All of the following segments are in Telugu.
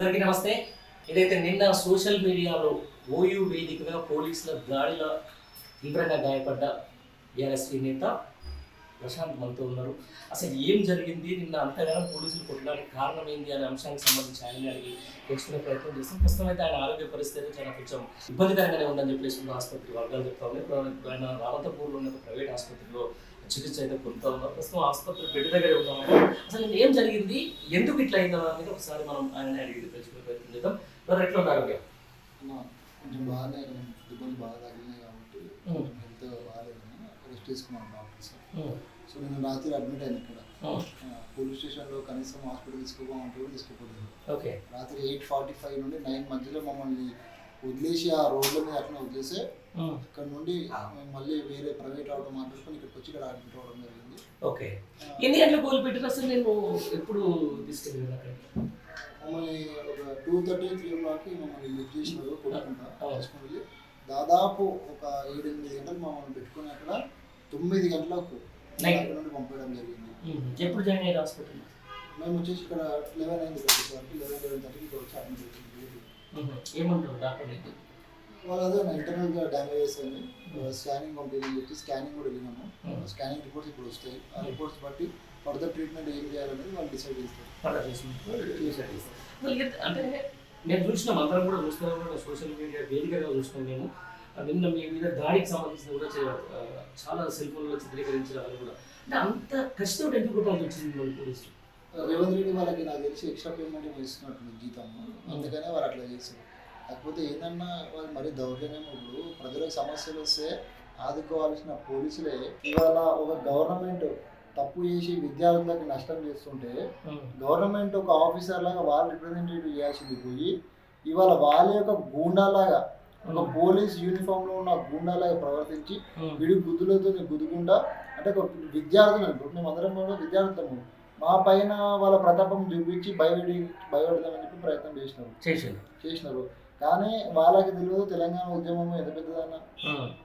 అందరికీ నమస్తే. ఏదైతే నిన్న సోషల్ మీడియాలో ఓయూ వేదికగా పోలీసుల దాడిలో తీవ్రంగా గాయపడ్డ బీఆర్ఎస్పీ నేత ప్రశాంత్ మనతో ఉన్నారు. అసలు ఏం జరిగింది, నిన్న అంతగానో పోలీసులు కొట్టడానికి కారణం ఏంది అనే అంశానికి సంబంధించి ఆయన అడిగి తెలుసుకునే ప్రయత్నం చేస్తాం. ప్రస్తుతం అయితే ఆయన ఆరోగ్య పరిస్థితి చాలా కొంచెం ఇబ్బందికరంగానే ఉందని చెప్పేసి ఆసుపత్రి వర్గాలు చెప్తా ఉన్నాయి. ఇప్పుడు ఆయన రామతపూర్లో ఉన్న ప్రైవేట్ ఆసుపత్రిలో చికిత్స అయితే పొందుతూ ఉన్నారు. ప్రస్తుతం ఆసుపత్రి బెడ్ దగ్గర ఉన్నాము. అసలు ఏం జరిగింది, ఎందుకు ఇట్లా అయిందా అనేది ఒకసారి మనం ఆయన అడిగి తెలుసుకునే ప్రయత్నం చేద్దాం. మరి ఎట్లా ఉంది ఆరోగ్యం? కొంచెం బాగానే ఇబ్బంది బాగా తగిలినాయి కాబట్టి హెల్త్ బాగాలేదని రెస్ట్ తీసుకున్నాను డాక్టర్స్. సో నేను రాత్రి అడ్మిట్ అయ్యాను ఇక్కడ పోలీస్ స్టేషన్లో. కనీసం హాస్పిటల్ తీసుకోపోమంటే కూడా తీసుకోపోలేదు. ఓకే. రాత్రి 8:45 నుండి 9 మధ్యలో మమ్మల్ని వదిలేసి ఆ రోడ్ల మీద అట్లా వదిలేసి ఇక్కడ నుండి మేము మళ్ళీ వేరే ప్రైవేట్ ఆటో మాట్లాడుకొని ఇక్కడికి వచ్చి ఇక్కడ అడ్మిట్ అవ్వడం జరిగింది. ఓకే. ఎన్ని గంటలకు కోల్ పెట్టారు అసలు? నేను ఎప్పుడు తీసుకెళ్ళాను అక్కడికి? మమ్మల్ని ఒక 2:30, 3 o'clockకి మమ్మల్ని లిఫ్ట్ చేసినారు కొట్టుకుంటా తీసుకుని వెళ్ళి. దాదాపు ఒక 7-8 గంటలు మమ్మల్ని పెట్టుకుని అక్కడ 9 గంటలకు అక్కడ నుండి పంపించడం జరిగింది. ఎప్పుడు జాయిన్ అయ్యారు హాస్పిటల్? మేము వచ్చేసి ఇక్కడ 11 అయింది వచ్చేసరికి 11-11:30 ఇక్కడ వచ్చి అడ్మిట్ అవుతుంది. ఏమంటారు డాక్టర్? వాళ్ళు అదే ఇంటర్నల్గా డ్యామేజెస్ అయింది, స్కానింగ్ పంపించని చెప్పి స్కానింగ్ కూడా వెళ్ళినాము. స్కానింగ్ రిపోర్ట్స్ ఇప్పుడు వస్తాయి. ఆ రిపోర్ట్స్ బట్టి ఫర్దర్ ట్రీట్మెంట్ ఏం చేయాలనేది వాళ్ళు డిసైడ్ చేస్తారు. అంటే నేను చూసినాం, అందరం కూడా చూస్తున్నాం, కూడా సోషల్ మీడియా వేదికగా చూసినాం. మేము నిన్న మీ మీద దాడికి సంబంధించిన కూడా చాలా సెల్ ఫోన్లో చిత్రీకరించారు కూడా. అంటే అంత కష్టం ఎందుకు కొట్టాల్సి వచ్చింది మన పోలీసులు? రేవంత్ రెడ్డి వాళ్ళకి నాకు తెలిసి ఎక్స్ట్రా పేమెంట్ ఏమో ఇస్తున్నట్టు జీతము, అందుకనే వారు అట్లా చేశారు. కాకపోతే ఏంటన్నా వాళ్ళు మరీ దౌర్జన్యం. ఇప్పుడు ప్రజలకు సమస్యలు వస్తే ఆదుకోవాల్సిన పోలీసులే ఇవాళ ఒక గవర్నమెంట్ తప్పు చేసి విద్యార్థులకు నష్టం చేస్తుంటే గవర్నమెంట్ ఒక ఆఫీసర్ లాగా వాళ్ళు రిప్రజెంటేటివ్ చేయాల్సింది పోయి ఇవాళ వాళ్ళ యొక్క గూండాలాగా ఒక పోలీస్ యూనిఫామ్లో ఉన్న గూండాలాగా ప్రవర్తించి విడి గుద్దులతో గుద్దుకుండా, అంటే ఒక విద్యార్థులను మేమందరం కూడా విద్యార్థులము మా పైన వాళ్ళ ప్రతాపం చూపించి భయపెడదామని చెప్పి ప్రయత్నం చేసినారు. కానీ వాళ్ళకి తెలియదు తెలంగాణ ఉద్యమం ఎంత పెద్దదన్న.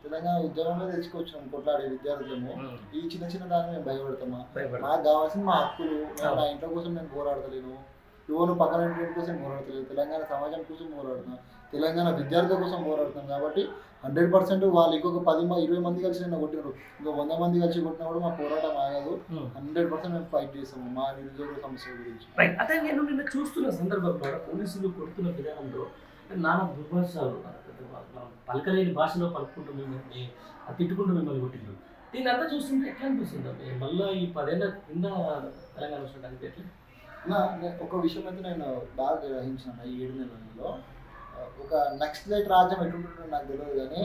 తెలంగాణ ఉద్యమమే తెచ్చుకొచ్చినాం కొట్లాడే విద్యార్థులము. ఈ చిన్న చిన్న దాన్ని మేము భయపడతామా? నాకు కావాల్సిన మా హక్కులు, నా ఇంట్లో కోసం నేను పోరాడతలేను, యువను పక్కన ఇంటి కోసం పోరాడతలేదు, తెలంగాణ సమాజం కోసం పోరాడుతున్నాం, తెలంగాణ విద్యార్థుల కోసం పోరాడుతున్నాం. కాబట్టి 100% వాళ్ళు ఇంకొక 10-20 మంది కలిసి నిన్న కొట్టినారు, ఇంకో 100 మంది కలిసి కొట్టినా కూడా మా పోరాటం ఆగదు. 100% మేము ఫైట్ చేస్తాము మా నిరుద్యోగ సమస్యల గురించి. అదే నేను నిన్న చూస్తున్న సందర్భంలో పోలీసులు కొడుతున్న విధానంలో నానా దుర్భాషాలు, పలకలేని భాషలో పలుకుంటూ మిమ్మల్ని తిట్టుకుంటూ మిమ్మల్ని కొట్టిండ్రు. దీన్ని అంతా చూస్తుంటే ఎట్లా అనిపిస్తుంది? మళ్ళీ ఈ 10 ఏళ్ళ కింద తెలంగాణ చూడడానికి ఎట్లా? ఒక విషయం అయితే నేను బాగా గ్రహించిన ఈ 7 నెలల్లో ఒక నక్సలైట్ రాజ్యం ఎటుంటుందో నాకు తెలియదు, కానీ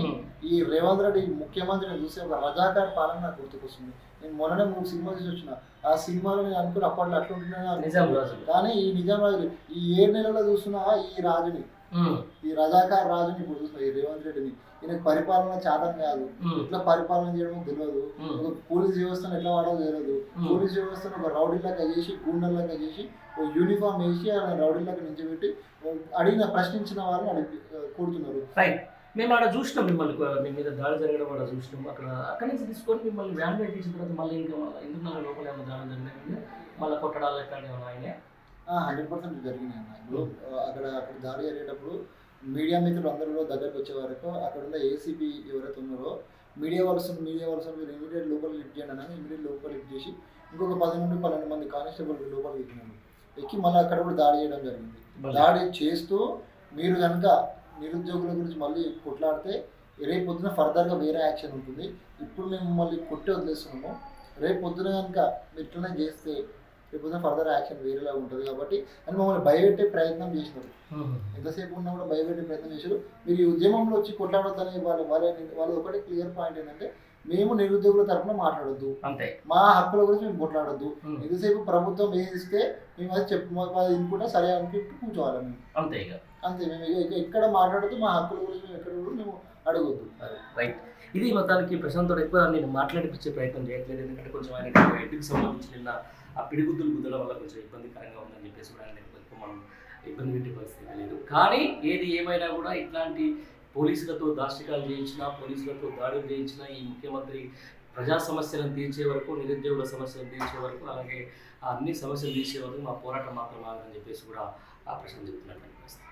ఈ రేవంత్ రెడ్డి ముఖ్యమంత్రిని చూసి ఒక రజాకార్ పాలన నాకు గుర్తుకొస్తుంది. నేను మొన్ననే 3 సినిమా చూసి వచ్చిన. ఆ సినిమాలో నేను అనుకుని అప్పట్లో అట్లుంటున్నా నిజాం రాజు, కానీ ఈ నిజాం రాజు ఈ 7 నెలల్లో చూస్తున్నా ఈ రాజుని, ఈ రజాకార్ రాజుని ఇప్పుడు చూస్తున్నా ఈ రేవంత్ రెడ్డిని. ఈయనకు పరిపాలన చాదం కాదు, ఎట్లా పరిపాలన చేయడమో తెలియదు, ఒక పోలీస్ వ్యవస్థను ఎట్లా వాడాలో తెలియదు. పోలీస్ వ్యవస్థను ఒక రౌడీలాగా చేసి గూండల్లాగా చేసి ఒక యూనిఫామ్ వేసి ఆయన రౌడీలాగా నించబెట్టి అడిగిన ప్రశ్నించిన వాళ్ళని కూడుతున్నారు. మేము ఆడ చూసినాం, మిమ్మల్ని మీ మీద దాడి జరగడం ఆడ చూసినాం. అక్కడి నుంచి తీసుకొని మిమ్మల్ని వ్యాన్ పెట్టించిన తర్వాత మళ్ళీ ఇంకా ఎందుకు లోపల ఏమైనా దాడి జరిగింది, మళ్ళీ కొట్టడాలు ఎక్కడ ఆయన 100% జరిగినాయి అన్న. ఇప్పుడు అక్కడ దాడి జరిగేటప్పుడు మీడియా మిత్రులు అందరూ దగ్గరకు వచ్చే వరకు అక్కడ ఉన్న ఏసీపీ ఎవరైతే ఉన్నారో మీడియా వాళ్ళు మీరు ఇమీడియట్ లోపల లిఫ్ట్ చేయండి అని ఇమీడియట్ లోపల లిఫ్ట్ చేసి ఇంకొక 10-12 మంది కానిస్టేబుల్ లోపలికి ఎక్కినారు. ఎక్కి మళ్ళీ అక్కడ కూడా దాడి చేయడం జరిగింది. దాడి చేస్తూ మీరు కనుక నిరుద్యోగుల గురించి మళ్ళీ కొట్లాడితే రేపు పొద్దున ఫర్దర్గా వేరే యాక్షన్ ఉంటుంది. ఇప్పుడు మేము మళ్ళీ కొట్టి వదిలేస్తున్నాము. రేపు పొద్దున కనుక మీరు ఇట్లనే చేస్తే రేపు పొద్దున ఫర్దర్ యాక్షన్ వేరేలా ఉంటుంది కాబట్టి అని మమ్మల్ని భయపెట్టే ప్రయత్నం చేసినారు. ఎంతసేపు ఉన్నా కూడా భయపెట్టే ప్రయత్నం చేశారు. మీరు ఈ ఉద్యమంలో వచ్చి కొట్లాడొద్దని వాళ్ళ ఒకటి క్లియర్ పాయింట్ ఏంటంటే, మేము నిరుద్యోగుల తరఫున మాట్లాడొద్దు, మా హక్కుల గురించి మేము కొట్లాడొద్దు. ఎంతసేపు ప్రభుత్వం ఏది ఇస్తే మేము అది ఇనుకుంటే సరే అనుకుంటూ కూర్చోవాలి. మేము అంతే, మేము ఎక్కడ మాట్లాడద్దు, మా హక్కుల గురించి మేము ఎక్కడ కూడా మేము అడగొద్దు. రైట్. ఇది మొత్తానికి ప్రశాంత్ ఎక్కువ నేను మాట్లాడిపించే ప్రయత్నం చేయట్లేదు, ఎందుకంటే కొంచెం ఆయన ఇంటికి సంబంధించి నిన్న ఆ పిడిగుద్దులు గుద్దడం వల్ల కొంచెం ఇబ్బందికరంగా ఉందని చెప్పేసి కూడా ఆయన మనం ఇబ్బంది పెట్టే పరిస్థితి లేదు. కానీ ఏది ఏమైనా కూడా ఇట్లాంటి పోలీసులతో దాష్టికాలు చేయించినా, పోలీసులతో దాడులు చేయించినా ఈ ముఖ్యమంత్రి ప్రజా సమస్యలను తీర్చే వరకు, నిరుద్యోగుల సమస్యలను తీర్చే వరకు, అలాగే అన్ని సమస్యలు తీర్చే వరకు మా పోరాటం మాత్రం ఆగదని చెప్పేసి కూడా ఆ ప్రశాంత్ చెప్తున్నటువంటి పరిస్థితి.